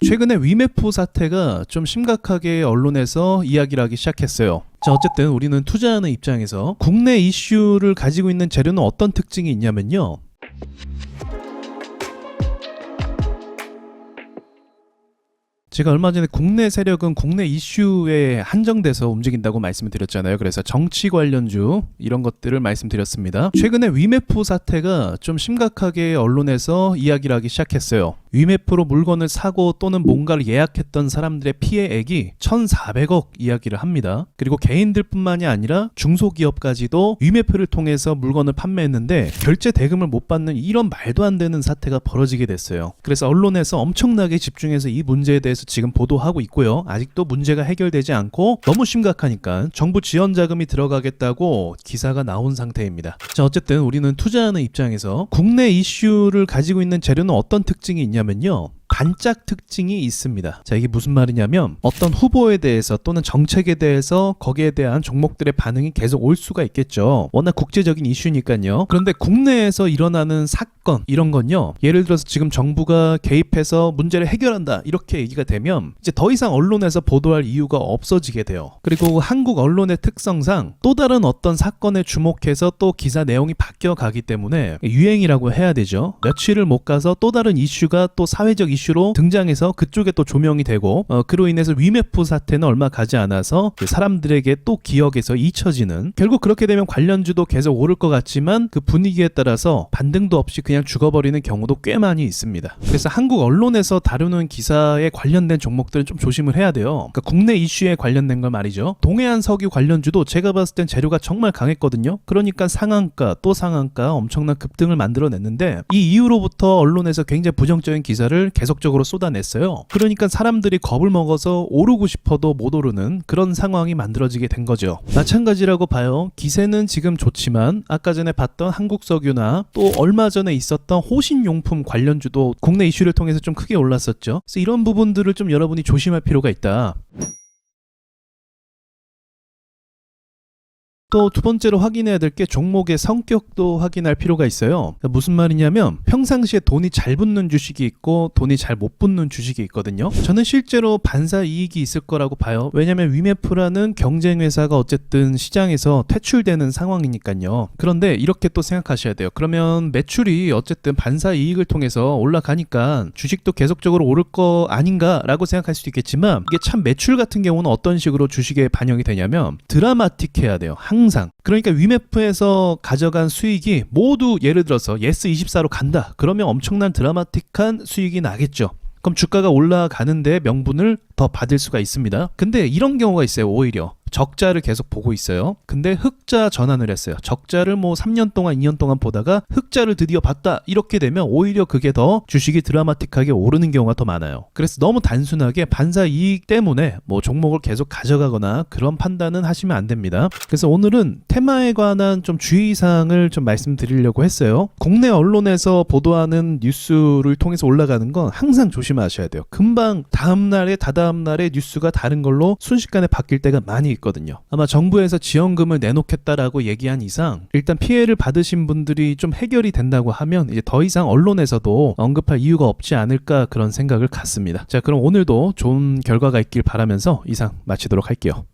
최근에 위메프 사태가 좀 심각하게 언론에서 이야기를 하기 시작했어요. 자, 어쨌든 우리는 투자하는 입장에서 국내 이슈를 가지고 있는 재료는 어떤 특징이 있냐면요. 제가 얼마 전에 국내 세력은 국내 이슈에 한정돼서 움직인다고 말씀을 드렸잖아요. 그래서 정치 관련주 이런 것들을 말씀드렸습니다. 최근에 위메프 사태가 좀 심각하게 언론에서 이야기를 하기 시작했어요. 위메프로 물건을 사고 또는 뭔가를 예약했던 사람들의 피해액이 1,400억 이야기를 합니다. 그리고 개인들뿐만이 아니라 중소기업까지도 위메프를 통해서 물건을 판매했는데 결제 대금을 못 받는 이런 말도 안 되는 사태가 벌어지게 됐어요. 그래서 언론에서 엄청나게 집중해서 이 문제에 대해서 지금 보도하고 있고요. 아직도 문제가 해결되지 않고 너무 심각하니까 정부 지원 자금이 들어가겠다고 기사가 나온 상태입니다. 자, 어쨌든 우리는 투자하는 입장에서 국내 이슈를 가지고 있는 재료는 어떤 특징이 있냐면요. 반짝 특징이 있습니다. 자, 이게 무슨 말이냐면 어떤 후보에 대해서 또는 정책에 대해서 거기에 대한 종목들의 반응이 계속 올 수가 있겠죠. 워낙 국제적인 이슈니까요. 그런데 국내에서 일어나는 사건 이런 건요. 예를 들어서 지금 정부가 개입해서 문제를 해결한다 이렇게 얘기가 되면 이제 더 이상 언론에서 보도할 이유가 없어지게 돼요. 그리고 한국 언론의 특성상 또 다른 어떤 사건에 주목해서 또 기사 내용이 바뀌어 가기 때문에 유행이라고 해야 되죠. 며칠을 못 가서 또 다른 이슈가 또 사회적 이슈로 등장해서 그쪽에 또 조명이 되고 그로 인해서 위메프 사태는 얼마 가지 않아서 사람들에게 또 기억에서 잊혀지는, 결국 그렇게 되면 관련주도 계속 오를 것 같지만 그 분위기에 따라서 반등도 없이 그냥 죽어버리는 경우도 꽤 많이 있습니다. 그래서 한국 언론에서 다루는 기사에 관련된 종목들은 좀 조심을 해야 돼요. 그러니까 국내 이슈에 관련된 걸 말이죠. 동해안 석유 관련주도 제가 봤을 땐 재료가 정말 강했거든요. 그러니까 상한가 또 상한가 엄청난 급등을 만들어냈는데 이 이후로부터 언론에서 굉장히 부정적인 기사를 계속적으로 쏟아냈어요. 그러니까 사람들이 겁을 먹어서 오르고 싶어도 못 오르는 그런 상황이 만들어지게 된 거죠. 마찬가지라고 봐요. 기세는 지금 좋지만 아까 전에 봤던 한국석유나 또 얼마 전에 있었던 호신용품 관련주도 국내 이슈를 통해서 좀 크게 올랐었죠. 그래서 이런 부분들을 좀 여러분이 조심할 필요가 있다. 또 두 번째로 확인해야 될 게 종목의 성격도 확인할 필요가 있어요. 그러니까 무슨 말이냐면 평상시에 돈이 잘 붙는 주식이 있고 돈이 잘 못 붙는 주식이 있거든요. 저는 실제로 반사 이익이 있을 거라고 봐요. 왜냐면 위메프라는 경쟁 회사가 어쨌든 시장에서 퇴출되는 상황이니까요. 그런데 이렇게 또 생각하셔야 돼요. 그러면 매출이 어쨌든 반사 이익을 통해서 올라가니까 주식도 계속적으로 오를 거 아닌가라고 생각할 수도 있겠지만 이게 참 매출 같은 경우는 어떤 식으로 주식에 반영이 되냐면 드라마틱해야 돼요. 항상. 그러니까 위메프에서 가져간 수익이 모두 예를 들어서 예스24로 간다. 그러면 엄청난 드라마틱한 수익이 나겠죠. 그럼 주가가 올라가는데 명분을 더 받을 수가 있습니다. 근데 이런 경우가 있어요. 오히려 적자를 계속 보고 있어요. 근데 흑자 전환을 했어요. 적자를 뭐 3년 동안 2년 동안 보다가 흑자를 드디어 봤다. 이렇게 되면 오히려 그게 더 주식이 드라마틱하게 오르는 경우가 더 많아요. 그래서 너무 단순하게 반사 이익 때문에 뭐 종목을 계속 가져가거나 그런 판단은 하시면 안 됩니다. 그래서 오늘은 테마에 관한 좀 주의사항을 좀 말씀드리려고 했어요. 국내 언론에서 보도하는 뉴스를 통해서 올라가는 건 항상 조심하셔야 돼요. 금방 다음날에 다다음날에 뉴스가 다른 걸로 순식간에 바뀔 때가 많이 있거든요. 아마 정부에서 지원금을 내놓겠다라고 얘기한 이상 일단 피해를 받으신 분들이 좀 해결이 된다고 하면 이제 더 이상 언론에서도 언급할 이유가 없지 않을까 그런 생각을 갖습니다. 자, 그럼 오늘도 좋은 결과가 있길 바라면서 이상 마치도록 할게요.